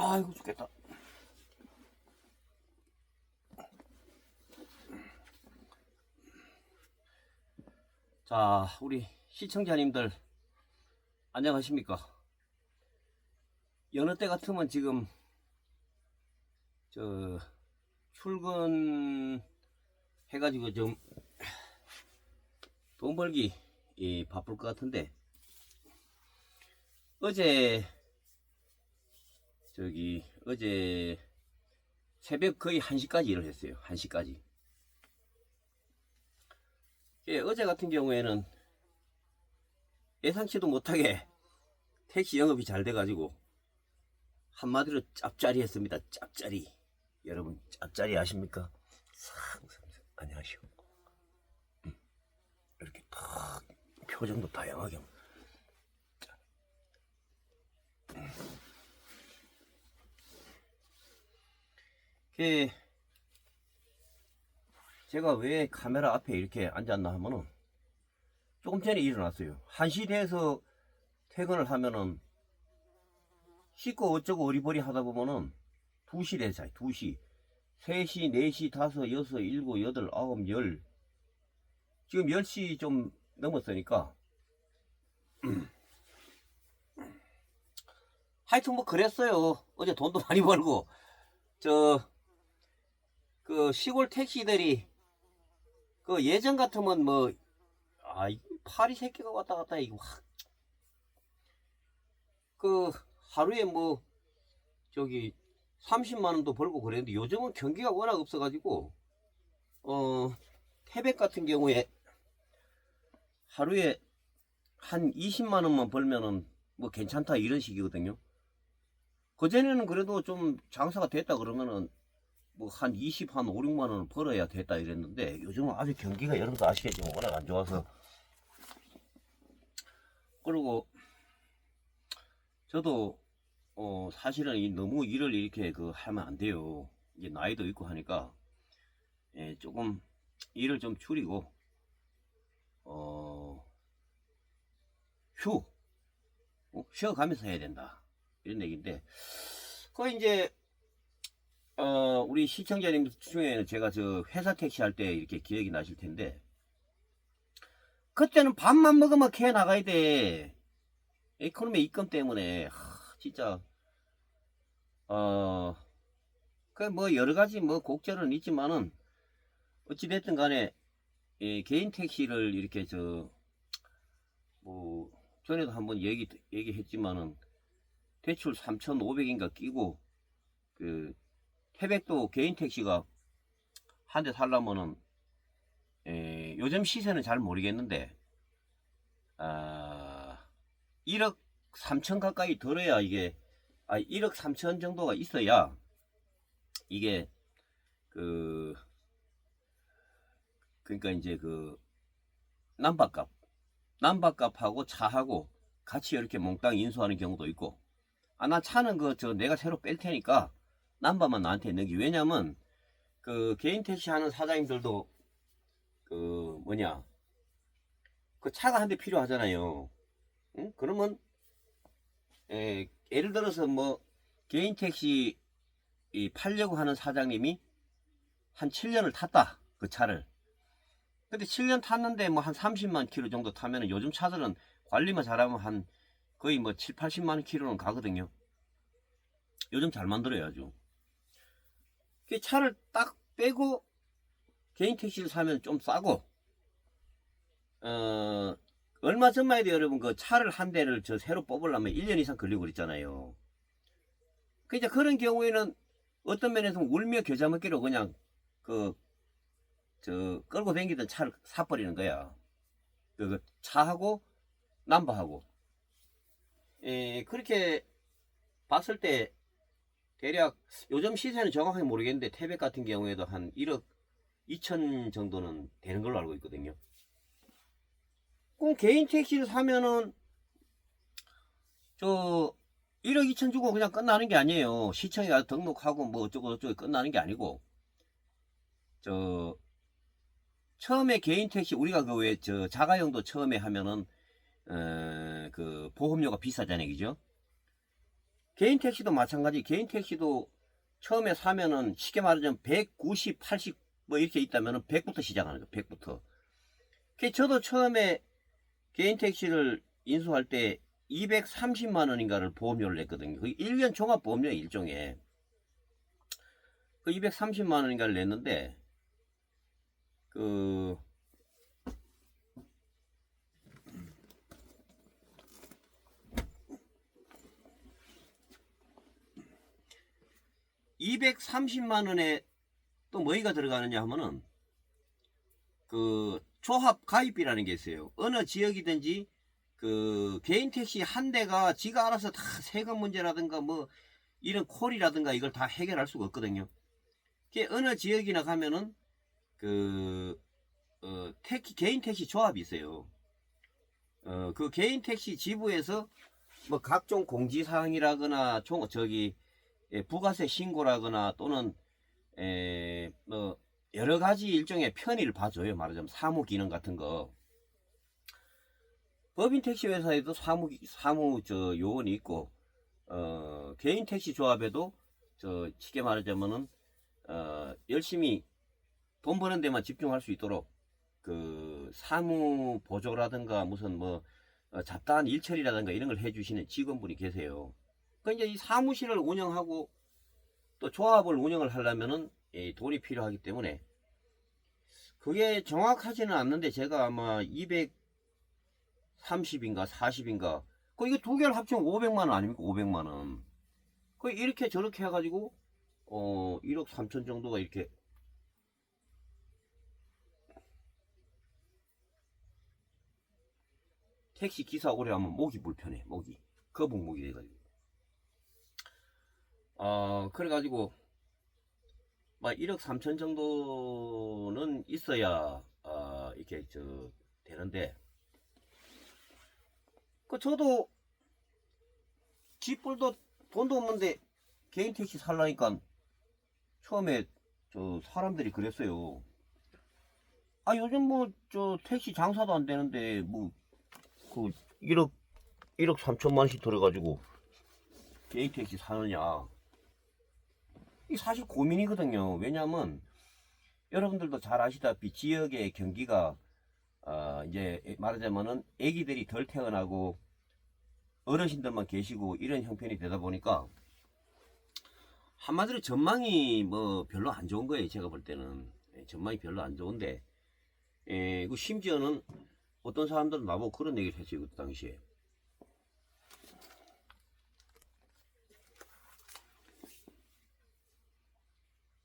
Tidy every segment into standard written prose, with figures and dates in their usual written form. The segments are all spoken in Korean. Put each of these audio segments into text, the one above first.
아이고 죽겠다. 자, 우리 시청자님들 안녕하십니까? 여느 때 같으면 지금 출근 해가지고 좀 돈 벌기 바쁠 것 같은데, 어제 새벽 거의 1시까지 일을 했어요. 1시까지. 어제 같은 경우에는 예상치도 못하게 택시 영업이 잘 돼가지고 한마디로 짭짜리 했습니다. 짭짜리. 여러분 짭짜리 아십니까? 안녕하시오. 이렇게 탁 표정도 다양하게. 제가 왜 카메라 앞에 이렇게 앉았나 하면은, 조금 전에 일어났어요. 1시 돼서 퇴근을 하면은 씻고 어쩌고 어리버리 하다 보면은 2시 되잖아요. 2시, 3시, 4시, 5, 6, 7, 8, 9, 10. 지금 10시 좀 넘었으니까 하여튼 뭐 그랬어요. 어제 돈도 많이 벌고. 시골 택시들이 예전 같으면 파리 새끼가 왔다 갔다 이거 하루에 30만원도 벌고 그랬는데, 요즘은 경기가 워낙 없어가지고 태백 같은 경우에 하루에 한 20만원만 벌면은 뭐 괜찮다 이런 식이거든요. 그전에는 그래도 좀 장사가 됐다 그러면은 한 20, 한 5, 6만원을 벌어야 됐다 이랬는데, 요즘은 아주 경기가 여러분도 아시겠지만 워낙 안 좋아서. 그리고 저도 사실은 너무 일을 이렇게 하면 안 돼요. 이제 나이도 있고 하니까 조금 일을 좀 줄이고 쉬어가면서 해야 된다 이런 얘기인데, 이제 우리 시청자님 중에는 제가 회사 택시 할 때 이렇게 기억이 나실 텐데, 그때는 밥만 먹으면 캐 나가야 돼. 에코노미 입금 때문에 진짜 여러 가지 곡절은 있지만은, 어찌됐든 간에 개인 택시를 이렇게 전에도 한번 얘기했지만은 대출 3,500인가 끼고, 태백도 개인 택시가 한 대 살려면은 요즘 시세는 잘 모르겠는데 1억 3천 가까이 들어야 이게 1억 3천 정도가 있어야 이게 그러니까 이제 남바값하고 차하고 같이 이렇게 몽땅 인수하는 경우도 있고, 나 차는 내가 새로 뺄 테니까 남바만 나한테 넣기. 왜냐면 개인 택시 하는 사장님들도 차가 한 대 필요하잖아요. 응? 그러면 예를 들어서 개인 택시 팔려고 하는 사장님이 한 7년을 탔다, 그 차를. 근데 7년 탔는데 한 30만 킬로 정도 타면은, 요즘 차들은 관리만 잘하면 한 거의 7, 80만 킬로는 가거든요. 요즘 잘 만들어요, 아주. 차를 딱 빼고 개인 택시를 사면 좀 싸고, 얼마 전만 해도 여러분 차를 한 대를 새로 뽑으려면 1년 이상 걸리고 그랬잖아요. 그러니까 그런 경우에는 어떤 면에서 울며 겨자 먹기로 그냥 끌고 다니던 차를 사버리는 거야. 차하고 남바하고. 그렇게 봤을 때 대략 요즘 시세는 정확하게 모르겠는데, 태백 같은 경우에도 한 1억 2천 정도는 되는 걸로 알고 있거든요. 그럼 개인 택시를 사면은 1억 2천 주고 그냥 끝나는 게 아니에요. 시청에 가서 등록하고 어쩌고 저쩌고 끝나는 게 아니고, 처음에 개인 택시 우리가 자가용도 처음에 하면은 보험료가 비싸잖아요, 그죠? 개인 택시도 마찬가지. 개인 택시도 처음에 사면은 쉽게 말하자면 190, 80 뭐 이렇게 있다면은 100부터 시작하는 거예요. 100부터. 저도 처음에 개인 택시를 인수할 때 230만 원인가를 보험료를 냈거든요. 그 1년 종합 보험료 일종의 그 230만 원인가를 냈는데 그 230만 원에 또 뭐가 들어가느냐 하면은 그 조합 가입비라는 게 있어요. 어느 지역이든지 그 개인 택시 한 대가 지가 알아서 다 세금 문제라든가 뭐 이런 콜이라든가 이걸 다 해결할 수가 없거든요. 어느 지역이나 가면은 그 개인 택시 조합이 있어요. 그 개인 택시 지부에서 뭐 각종 공지사항이라거나 부가세 신고라거나 또는 뭐 여러 가지 일종의 편의를 봐줘요. 말하자면 사무 기능 같은 거. 법인 택시 회사에도 사무 요원이 있고, 개인 택시 조합에도 쉽게 말하자면은 열심히 돈 버는 데만 집중할 수 있도록 그 사무 보조라든가 무슨 뭐 잡다한 일처리라든가 이런 걸 해주시는 직원분이 계세요. 그러니까 이제 이 사무실을 운영하고 또 조합을 운영을 하려면은 돈이 필요하기 때문에 그게 정확하지는 않는데 제가 아마 230인가 40인가 이거 두 개를 합치면 500만 원 아닙니까? 500만 원. 이렇게 저렇게 해가지고 1억 3천 정도가 이렇게 택시 기사 오래 하면 목이 불편해. 목이 거북목이 돼가지고 그래가지고 막 1억 3천 정도는 있어야 이렇게 되는데 저도 쥐뿔도 돈도 없는데 개인 택시 살라니까 처음에 사람들이 그랬어요. 요즘 뭐 택시 장사도 안 되는데 뭐 그 1억 3천만 원씩 들어가지고 개인 택시 사느냐. 이 사실 고민이거든요. 왜냐하면 여러분들도 잘 아시다시피 지역의 경기가 이제 말하자면은 애기들이 덜 태어나고 어르신들만 계시고 이런 형편이 되다 보니까 한마디로 전망이 뭐 별로 안 좋은 거예요. 제가 볼 때는 전망이 별로 안 좋은데 그 심지어는 어떤 사람들은 나보고 그런 얘기를 했어요. 그 당시에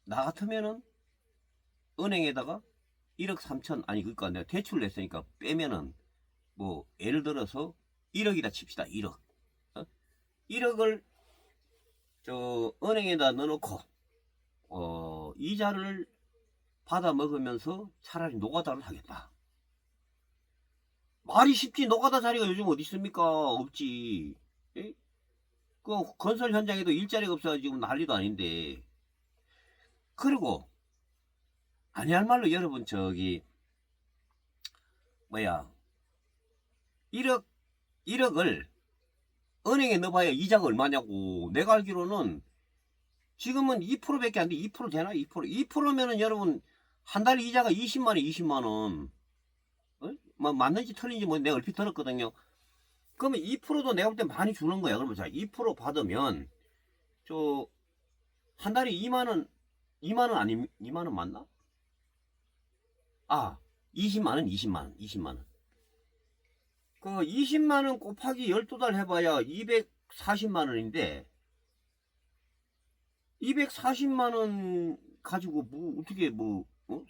나 같으면은 은행에다가 1억 3천 아니 그러니까 내가 대출을 냈으니까 빼면은 뭐 예를 들어서 1억이다 칩시다. 1억 1억을 은행에다 넣어놓고 이자를 받아 먹으면서 차라리 노가다를 하겠다. 말이 쉽지. 노가다 자리가 요즘 어디 있습니까? 없지. 에? 그 건설 현장에도 일자리가 없어가지고 지금 난리도 아닌데. 그리고 아니할 말로 여러분 뭐야 1억을 은행에 넣어봐야 이자가 얼마냐고. 내가 알기로는 지금은 2%밖에 안 돼. 2% 되나? 2%. 2%면은 여러분 한 달 이자가 20만원 20만원. 뭐 맞는지 틀린지 뭐 내가 얼핏 들었거든요. 그러면 2%도 내가 볼 때 많이 주는 거야. 그러면 자, 2% 받으면 한 달에 2만원 2만원 아니 2만원 맞나? 20만원 20만원 그 20만원 곱하기 12달 해봐야 240만원인데 240만원 가지고 뭐 어떻게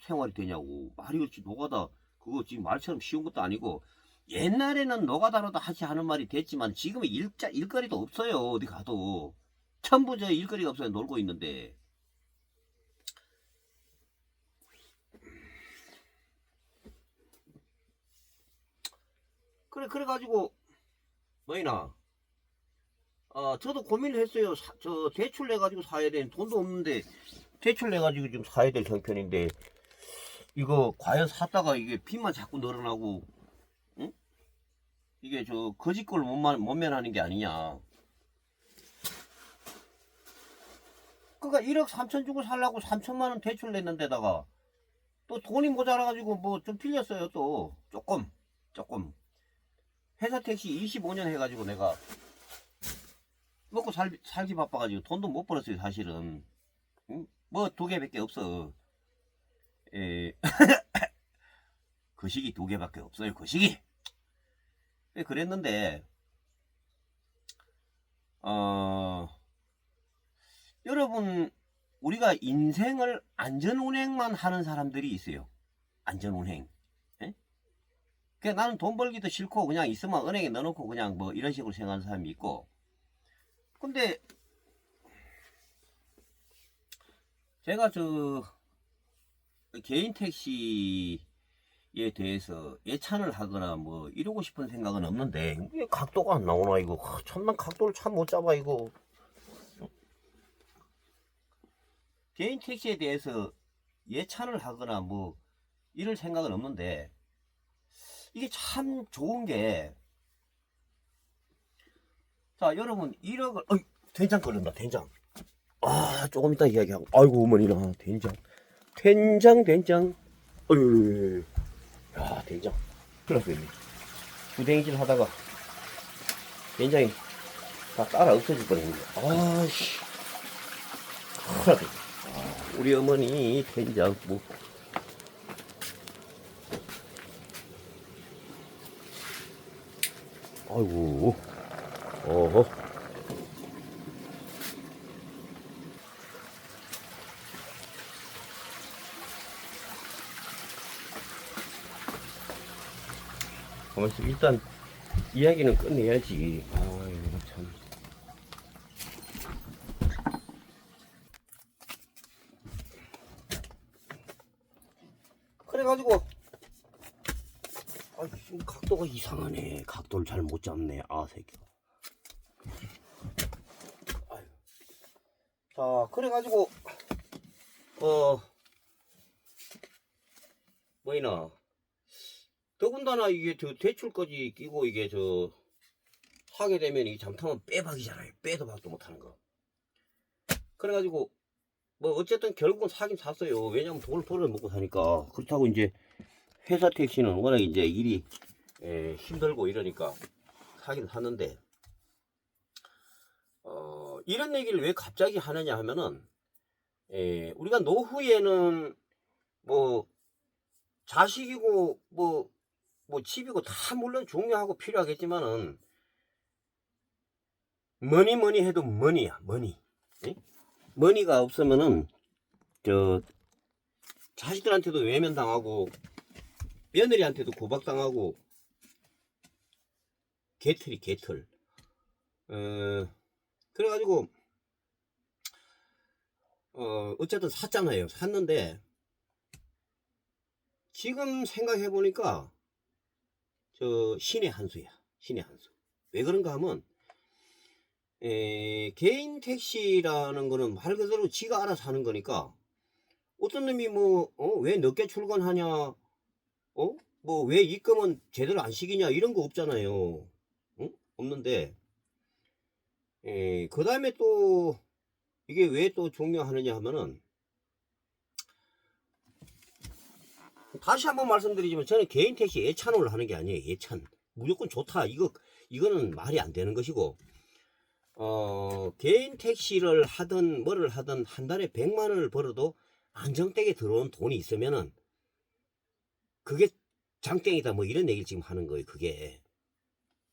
생활이 되냐고. 말이 없지. 노가다 그거 지금 말처럼 쉬운 것도 아니고 옛날에는 노가다로도 하지 하는 말이 됐지만 지금은 일거리도 없어요. 어디 가도 전부 일거리가 없어요. 놀고 있는데 그래가지고 뭐이나 저도 고민을 했어요. 대출 내가지고 사야 되는 돈도 없는데 대출 내가지고 지금 사야 될 형편인데 이거 과연 샀다가 이게 빚만 자꾸 늘어나고 응? 이게 거짓골 못 면하는 게 아니냐. 그러니까 1억 3천 주고 살라고 3천만 원 대출 냈는데다가 또 돈이 모자라가지고 뭐 좀 빌렸어요. 또 조금 회사 택시 25년 해가지고 내가 먹고 살기 바빠가지고 돈도 못 벌었어요 사실은. 응? 뭐 2개밖에 없어. 거시기 2개밖에 없어요. 거시기. 그랬는데 여러분, 우리가 인생을 안전운행만 하는 사람들이 있어요. 안전운행. 예? 그냥 나는 돈 벌기도 싫고 그냥 있으면 은행에 넣어놓고 그냥 뭐 이런 식으로 생각하는 사람이 있고. 근데 제가 개인 택시에 대해서 예찬을 하거나 뭐 이러고 싶은 생각은 없는데 왜 각도가 안 나오나 이거. 참난 각도를 참 못 잡아 이거. 개인 택시에 대해서 예찬을 하거나 뭐 이럴 생각은 없는데 이게 참 좋은 게, 자 여러분 1억을 된장 끓는다. 된장. 조금 이따 이야기하고. 아이고 어머니나 된장. 어휴, 야 된장 큰일 났어요. 부대행질 하다가 된장이 다 따라 없어질 뻔했네. 아씨 큰일 났네. 우리 어머니 된장 뭐 아이고 어허. 가만있어. 일단 이야기는 끝내야지. 아이고 참. 그래가지고 지금 각도가 이상하네. 각도를 잘 못 잡네. 새끼가. 자 그래가지고 뭐이나 더군다나 이게 대출까지 끼고 이게 하게 되면 이 잠타면 빼박이잖아요. 빼도 박도 못하는 거. 그래가지고 뭐 어쨌든 결국은 사긴 샀어요. 왜냐면 돈을 벌어 먹고 사니까. 그렇다고 이제 회사 택시는 워낙 이제 일이 힘들고 이러니까 사긴 샀는데, 이런 얘기를 왜 갑자기 하느냐 하면은 우리가 노후에는 뭐 자식이고 뭐 집이고 다 물론 중요하고 필요하겠지만은 뭐니 해도 머니야. 머니. 머니가 없으면은 자식들한테도 외면당하고 며느리한테도 구박당하고 개털. 그래가지고 어쨌든 샀잖아요. 샀는데 지금 생각해보니까 신의 한 수야. 신의 한 수. 왜 그런가 하면 개인 택시라는 거는 말 그대로 지가 알아서 하는 거니까 어떤 놈이 왜 늦게 출근하냐, 뭐 왜 입금은 제대로 안 시키냐 이런 거 없잖아요. 없는데 그 다음에 또 이게 왜 또 중요하느냐 하면은, 다시 한번 말씀드리지만 저는 개인 택시 예찬을 하는 게 아니에요. 예찬 무조건 좋다 이거는 말이 안 되는 것이고, 개인 택시를 하든 뭐를 하든 한 달에 100만 원을 벌어도 안정되게 들어온 돈이 있으면은 그게 장땡이다 뭐 이런 얘기를 지금 하는 거예요. 그게.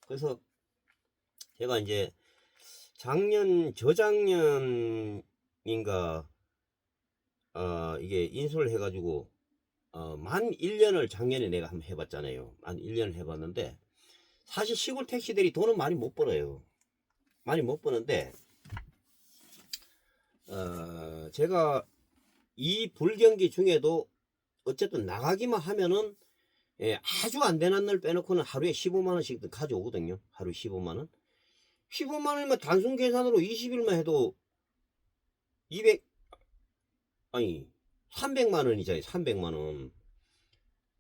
그래서 제가 이제 저작년인가 이게 인수를 해가지고 만 1년을 작년에 내가 한번 해봤잖아요. 만 1년을 해봤는데 사실 시골 택시들이 돈은 많이 못 벌어요. 많이 못 버는데 제가 이 불경기 중에도 어쨌든 나가기만 하면은 아주 안 되는 날 빼놓고는 하루에 15만원씩 가져오거든요. 하루에 15만원. 15만원이면 단순 계산으로 20일만 해도 300만원이잖아요. 300만원.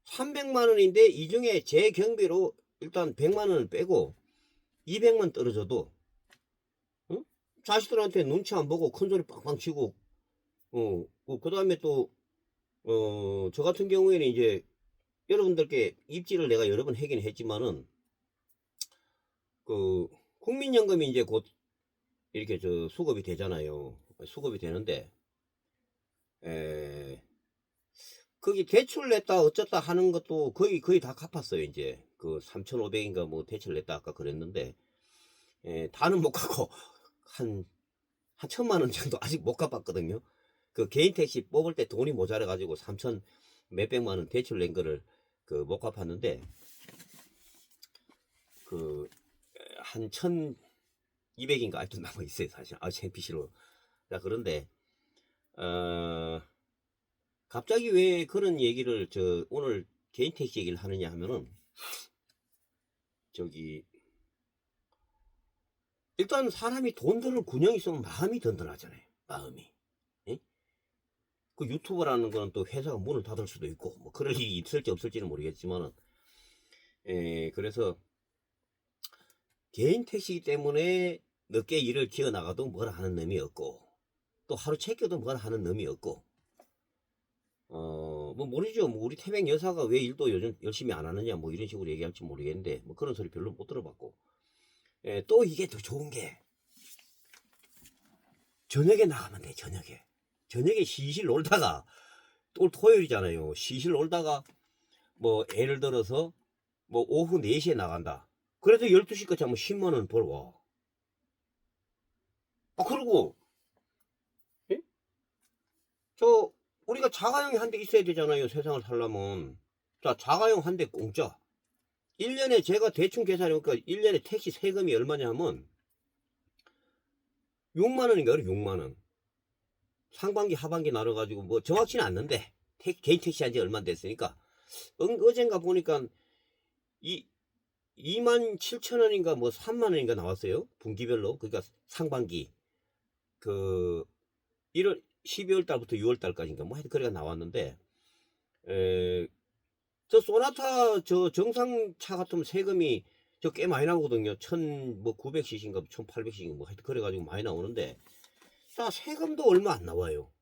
300만원인데 이 중에 제 경비로 일단 100만원을 빼고 200만 떨어져도 자식들한테 눈치 안 보고 큰소리 빵빵 치고 그 다음에 또, 저 같은 경우에는 이제 여러분들께 입지를 내가 여러 번 하긴 했지만은, 그, 국민연금이 이제 곧 이렇게 수급이 되잖아요. 수급이 되는데, 거기 대출 냈다 어쩌다 하는 것도 거의 다 갚았어요. 이제 그 3,500인가 뭐 대출 냈다 아까 그랬는데, 다는 못 갚고 한 1,000만 원 정도 아직 못 갚았거든요. 그 개인 택시 뽑을 때 돈이 모자라 가지고 3천 몇백만 원 대출 낸 거를 그 못 갚았는데, 그 한 1,200인가 아직도 남아 있어요. 사실 창피시로. 자, 그런데 갑자기 왜 그런 얘기를 오늘 개인 택시 얘기를 하느냐 하면은, 저기 일단 사람이 돈 드는 군형이 있으면 마음이 든든하잖아요. 마음이. 예? 그 유튜버라는 거는 또 회사가 문을 닫을 수도 있고 뭐 그럴 일이 있을지 없을지는 모르겠지만은, 그래서 개인 택시이기 때문에 늦게 일을 기어 나가도 뭐라 하는 놈이 없고, 또 하루 챙겨도 뭐라 하는 놈이 없고, 뭐 모르죠. 뭐 우리 태백 여사가 왜 일도 요즘 열심히 안 하느냐 뭐 이런 식으로 얘기할지 모르겠는데, 뭐 그런 소리 별로 못 들어봤고, 또 이게 더 좋은 게 저녁에 나가면 돼. 저녁에 시실 놀다가, 또 토요일이잖아요. 시실 놀다가 뭐 예를 들어서 뭐 오후 4시에 나간다. 그래도 12시까지 하면 10만 원 벌어. 그리고 예? 우리가 자가용이 한 대 있어야 되잖아요. 세상을 살려면. 자, 자가용 한 대 공짜. 1년에 제가 대충 계산해보니까 1년에 택시 세금이 얼마냐 하면 6만 원인가 그래. 6만 원. 상반기 하반기 나눠가지고 뭐 정확치는 않는데, 개인 택시 한 지 얼마 안 됐으니까 어젠가 보니까 2만 7천 원인가 뭐 3만 원인가 나왔어요. 분기별로. 그러니까 상반기 그 12월 달부터 6월 달까지인가 뭐 하여튼 그래가 나왔는데, 저 소나타 정상차 같으면 세금이 꽤 많이 나오거든요. 900cc인가 1800cc인가 뭐 하여튼 그래가지고 많이 나오는데, 자, 세금도 얼마 안 나와요.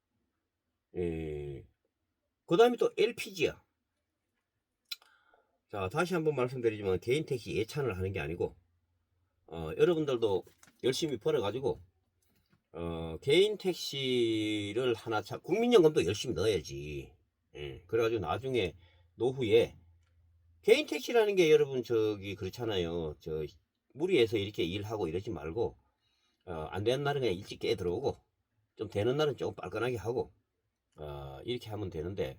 그 다음에 또 LPG야. 자, 다시 한번 말씀드리지만 개인 택시 예찬을 하는 게 아니고, 여러분들도 열심히 벌어가지고 개인 택시를 하나 국민연금도 열심히 넣어야지. 그래가지고 나중에 노후에 개인 택시라는 게, 여러분 그렇잖아요. 무리해서 이렇게 일하고 이러지 말고, 안 되는 날은 그냥 일찍 깨 들어오고, 좀 되는 날은 조금 빨끈하게 하고, 이렇게 하면 되는데,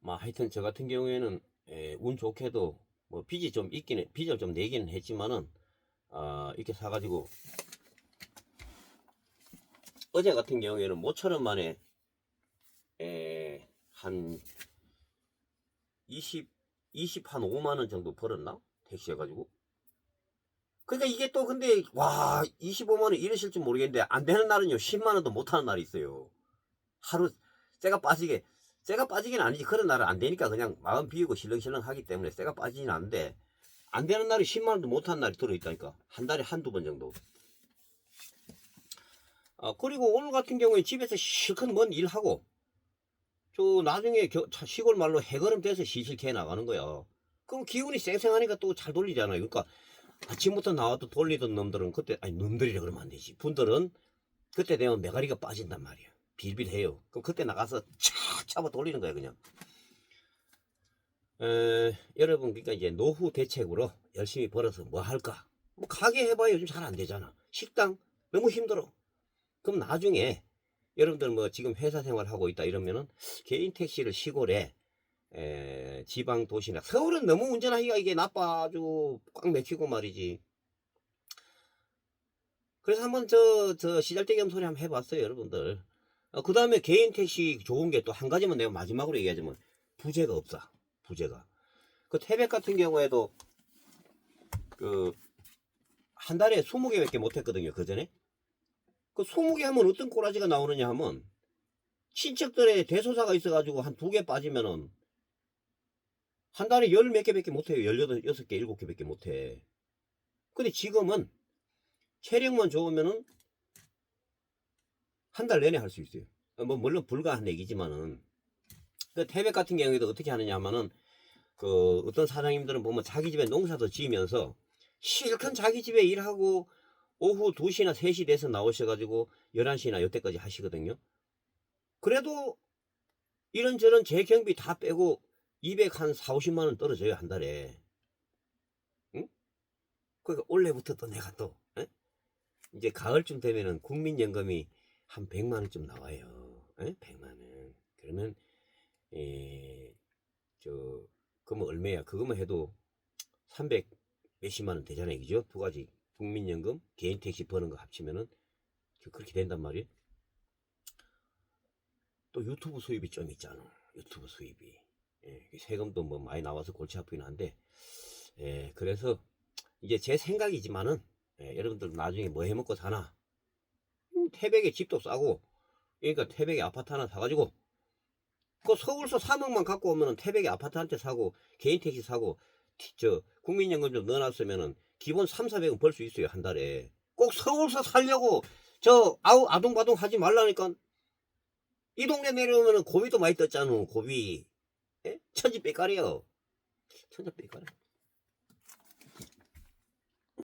하여튼 저 같은 경우에는 운 좋게도 뭐 빚이 좀 빚을 좀 내기는 했지만은, 이렇게 사가지고 어제 같은 경우에는 모처럼 만에 한 20한 5만 원 정도 벌었나? 택시 해가지고. 그러니까 이게 또 근데 25만 원 이러실 줄 모르겠는데, 안 되는 날은요 10만 원도 못 하는 날이 있어요. 하루 쇠가 빠지긴 아니지. 그런 날은 안 되니까 그냥 마음 비우고 실렁실렁 하기 때문에 쇠가 빠지진 않는데, 안 되는 날이 10만 원도 못 하는 날이 들어있다니까. 한 달에 한두 번 정도. 그리고 오늘 같은 경우에 집에서 실컷 뭔 일하고, 나중에 시골 말로 해걸음 돼서 시실케 나가는 거야. 그럼 기운이 쌩쌩하니까 또 잘 돌리잖아요. 그러니까 아침부터 나와도 돌리던 놈들은 놈들이라 그러면 안 되지. 분들은 그때 되면 메가리가 빠진단 말이야. 빌빌해요. 그럼 그때 나가서 착 잡아 돌리는 거야, 그냥. 여러분, 그러니까 이제 노후 대책으로 열심히 벌어서 뭐 할까? 뭐 가게 해봐야 요즘 잘 안 되잖아. 식당 너무 힘들어. 그럼 나중에 여러분들 뭐 지금 회사 생활하고 있다 이러면은 개인 택시를 시골에, 지방 도시나, 서울은 너무 운전하기가 이게 나빠. 아주 꽉 막히고 말이지. 그래서 한번 시잘데기 소리 한번 해봤어요, 여러분들. 그 다음에 개인 택시 좋은 게 또 한 가지만 내가 마지막으로 얘기하자면, 부재가 없어. 부재가. 그 태백 같은 경우에도 한 달에 20개밖에 못했거든요, 그 전에. 그 20개 하면 어떤 꼬라지가 나오느냐 하면, 친척들의 대소사가 있어가지고 한 2개 빠지면은 한 달에 10몇 개밖에 못해요. 18, 6개, 7개밖에 못해. 근데 지금은 체력만 좋으면은 한 달 내내 할 수 있어요. 뭐 물론 불가한 얘기지만은 그 태백 같은 경우에도 어떻게 하느냐 하면은 그 어떤 사장님들은 보면 자기 집에 농사도 지으면서 실컷 자기 집에 일하고 오후 2시나 3시 돼서 나오셔가지고 11시나 이때까지 하시거든요. 그래도 이런저런 재경비 다 빼고 200한 4, 50만 원 떨어져요, 한 달에. 응? 그러니까 올해부터 또 내가 또 이제 가을쯤 되면은 국민연금이 한 100만 원쯤 나와요. 100만 원. 그러면 그러면 얼마야? 그거만 해도 300 몇십만 원 되잖아요, 그죠? 두 가지 국민연금, 개인 택시 버는 거 합치면은 그렇게 된단 말이에요. 또 유튜브 수입이 좀 있잖아. 유튜브 수입이. 세금도 뭐 많이 나와서 골치 아프긴 한데, 그래서 이제 제 생각이지만은, 여러분들 나중에 뭐 해먹고 사나? 태백에 집도 싸고, 그러니까 태백에 아파트 하나 사가지고, 그 서울서 3억만 갖고 오면은 태백에 아파트 한 채 사고, 개인 택시 사고, 국민연금 좀 넣어놨으면은 기본 3, 400원 벌 수 있어요, 한 달에. 꼭 서울서 살려고, 아둥바둥 하지 말라니까. 이 동네 내려오면은 고비도 많이 떴잖아, 고비. 천지 빽깔이요. 천지 빽깔이야.